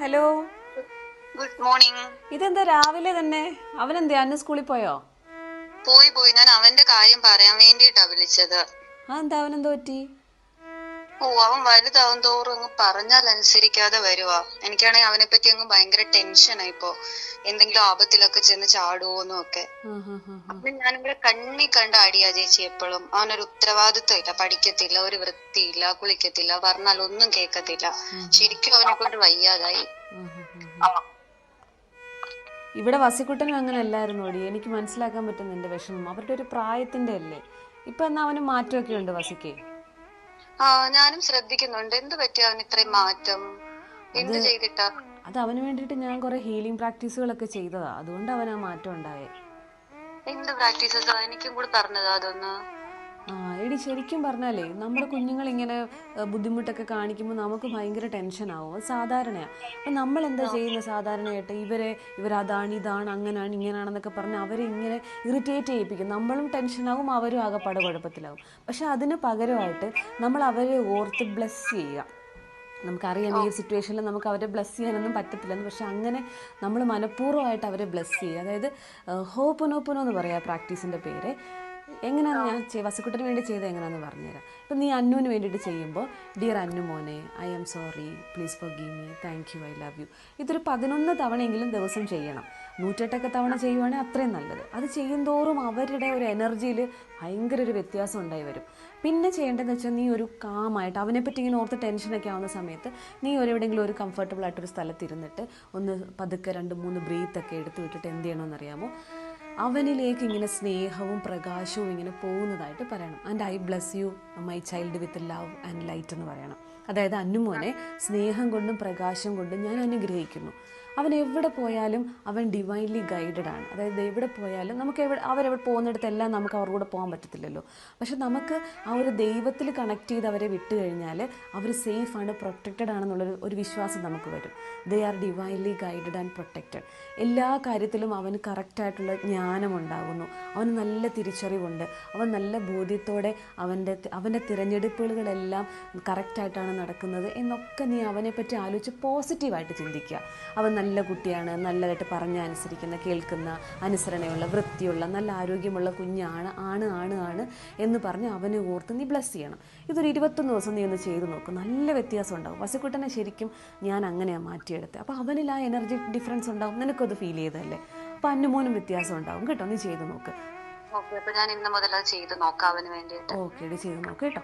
Hello. Good morning. ഇതെന്താ രാവിലെ തന്നെ? അവനെന്താ അന്ന് സ്കൂളിൽ പോയോ? പോയി ഞാൻ അവന്റെ കാര്യം പറയാൻ വേണ്ടിട്ടാ വിളിച്ചത്. എന്താ അവനെന്താ പറ്റി? അവൻ വലുതാവും തോറും അങ്ങ് പറഞ്ഞാൽ അനുസരിക്കാതെ വരുവാ. എനിക്കാണെങ്കിൽ അവനെ പറ്റി അങ്ങ് ഭയങ്കര ടെൻഷനായി. ഇപ്പോ എന്തെങ്കിലും ആപത്തിലൊക്കെ ചെന്ന് ചാടുവോന്നും ഒക്കെ. അപ്പൊ ഞാനിവിടെ കണ്ണി കണ്ട അടിയാ ചേച്ചി എപ്പോഴും. അവനൊരു ഉത്തരവാദിത്വം ഇല്ല, പഠിക്കത്തില്ല, ഒരു വൃത്തിയില്ല, കുളിക്കത്തില്ല, പറഞ്ഞാൽ ഒന്നും കേൾക്കത്തില്ല. ശരിക്കും അവനെ കൊണ്ട് വയ്യാതായി. ഇവിടെ വസിക്കുട്ടനും അങ്ങനെ അല്ലായിരുന്നോടി. എനിക്ക് മനസ്സിലാക്കാൻ പറ്റും നിന്റെ വിഷമം. അവരുടെ ഒരു പ്രായത്തിന്റെ അല്ലേ. ഇപ്പൊ എന്നാ അവന് മാറ്റമൊക്കെ ഉണ്ട് വസിക്ക്. ഞാനും ശ്രദ്ധിക്കുന്നുണ്ട്. എന്ത് പറ്റിയ അവന് ഇത്രയും മാറ്റം? എന്ത് ചെയ്തിട്ടാ? അത് അവന് വേണ്ടിയിട്ട് ഞാൻ കുറെ ഹീലിംഗ് പ്രാക്ടീസുകളൊക്കെ ചെയ്തതാ. അതുകൊണ്ട് അവന് ആ മാറ്റം ഉണ്ടായേ. എന്ത് പ്രാക്ടീസസാ? എനിക്കും കൂടി പറഞ്ഞതാ അതൊന്ന്. എടി ശരിക്കും പറഞ്ഞാലേ നമ്മുടെ കുഞ്ഞുങ്ങൾ ഇങ്ങനെ ബുദ്ധിമുട്ടൊക്കെ കാണിക്കുമ്പോൾ നമുക്ക് ഭയങ്കര ടെൻഷനാവും. അത് സാധാരണയാണ്. അപ്പം നമ്മൾ എന്താ ചെയ്യുന്നത് സാധാരണയായിട്ട്? ഇവരതാണ് ഇതാണ് അങ്ങനെയാണ് ഇങ്ങനെയാണെന്നൊക്കെ പറഞ്ഞ് അവരെ ഇങ്ങനെ ഇറിറ്റേറ്റ് ചെയ്യിപ്പിക്കും. നമ്മളും ടെൻഷനാവും, അവരും ആകെപ്പാട് കുഴപ്പത്തിലാവും. പക്ഷെ അതിന് പകരമായിട്ട് നമ്മൾ അവരെ ഓർത്ത് ബ്ലെസ് ചെയ്യുക. നമുക്കറിയാം ഈ സിറ്റുവേഷനിൽ നമുക്ക് അവരെ ബ്ലെസ് ചെയ്യാനൊന്നും പറ്റത്തില്ലെന്ന്. പക്ഷെ അങ്ങനെ നമ്മൾ മനഃപൂർവ്വമായിട്ട് അവരെ ബ്ലെസ് ചെയ്യുക. അതായത് ഹോപ്പൊനോപ്പൊനോ എന്ന് പറയാം പ്രാക്ടീസിൻ്റെ പേര്. എങ്ങനെയാണ് ഞാൻ വസിക്കുട്ടിന് വേണ്ടി ചെയ്തത് എങ്ങനെയാണെന്ന് പറഞ്ഞുതരാം. ഇപ്പം നീ അന്നുവിന് വേണ്ടിയിട്ട് ചെയ്യുമ്പോൾ ഡിയർ അന്നു മോനെ, I am sorry, please forgive me, thank you, I love you. ഇതൊരു 11 തവണയെങ്കിലും ദിവസം ചെയ്യണം. 108 തവണ ചെയ്യുവാണെങ്കിൽ അത്രയും നല്ലത്. അത് ചെയ്യുന്തോറും അവരുടെ ഒരു എനർജിയിൽ ഭയങ്കര ഒരു വ്യത്യാസം ഉണ്ടായി വരും. പിന്നെ ചെയ്യേണ്ടതെന്ന് വെച്ചാൽ നീ ഒരു കാമായിട്ട് അവനെപ്പറ്റി ഇങ്ങനെ ഓർത്ത് ടെൻഷനൊക്കെ ആവുന്ന സമയത്ത് നീ എവിടെയെങ്കിലും ഒരു കംഫർട്ടബിൾ ആയിട്ടൊരു സ്ഥലത്തിരുന്നിട്ട് ഒന്ന് പതുക്കെ 2-3 ബ്രീത്തൊക്കെ എടുത്ത് വിട്ടിട്ട് എന്ത് ചെയ്യണമെന്നറിയാമോ? അവനിലേക്ക് ഇങ്ങനെ സ്നേഹവും പ്രകാശവും ഇങ്ങനെ പോകുന്നതായിട്ട് പറയണം. And I bless you my Child with love and light എന്ന് പറയണം. അതായത് അന്നുമോനെ സ്നേഹം കൊണ്ടും പ്രകാശം കൊണ്ടും ഞാൻ അനുഗ്രഹിക്കുന്നു. അവൻ എവിടെ പോയാലും അവൻ ഡിവൈൻലി ഗൈഡഡ് ആണ്. അതായത് എവിടെ പോയാലും നമുക്ക് അവരെവിടെ പോകുന്നിടത്തെല്ലാം നമുക്ക് അവരുടെ കൂടെ പോകാൻ പറ്റത്തില്ലല്ലോ. പക്ഷെ നമുക്ക് ആ ഒരു ദൈവത്തിൽ കണക്ട് ചെയ്ത് അവരെ വിട്ട് കഴിഞ്ഞാൽ അവർ സേഫാണ്, പ്രൊട്ടക്റ്റഡ് ആണെന്നുള്ളൊരു വിശ്വാസം നമുക്ക് വരും. They are divinely guided and protected. എല്ലാ കാര്യത്തിലും അവന് കറക്റ്റായിട്ടുള്ള ജ്ഞാനമുണ്ടാകുന്നു. അവന് നല്ല തിരിച്ചറിവുണ്ട്. അവൻ നല്ല ബോധ്യത്തോടെ അവൻ്റെ തിരഞ്ഞെടുപ്പുകളെല്ലാം കറക്റ്റായിട്ടാണ് നടക്കുന്നത് എന്നൊക്കെ നീ അവനെപ്പറ്റി ആലോചിച്ച് പോസിറ്റീവായിട്ട് ചിന്തിക്കുക. അവൻ നല്ല കുട്ടിയാണ്, നല്ലതായിട്ട് പറഞ്ഞ അനുസരിക്കുന്ന, കേൾക്കുന്ന, അനുസരണയുള്ള, വൃത്തിയുള്ള, നല്ല ആരോഗ്യമുള്ള കുഞ്ഞാണ്, ആണ് എന്ന് പറഞ്ഞ് അവനെ ഓർത്ത് നീ ബ്ലെസ് ചെയ്യണം. ഇതൊരു 21 ദിവസം നീ ഒന്ന് ചെയ്ത് നോക്കും. നല്ല വ്യത്യാസം ഉണ്ടാകും. വസിക്കുട്ടനെ ശരിക്കും ഞാൻ അങ്ങനെയാണ് മാറ്റിയെടുത്തത്. അപ്പോൾ അവനിൽ ആ എനർജി ഡിഫറൻസ് ഉണ്ടാകും. നിനക്കത് ഫീൽ ചെയ്തതല്ലേ? അപ്പോൾ അന്നുമോനും വ്യത്യാസം ഉണ്ടാകും കേട്ടോ. നീ ചെയ്ത് നോക്ക്. ഞാൻ ഇന്ന് മുതൽ അത് ചെയ്ത് നോക്കാം അവന് വേണ്ടിയിട്ട്. ഓക്കെ, ചെയ്ത് നോക്ക് കേട്ടോ.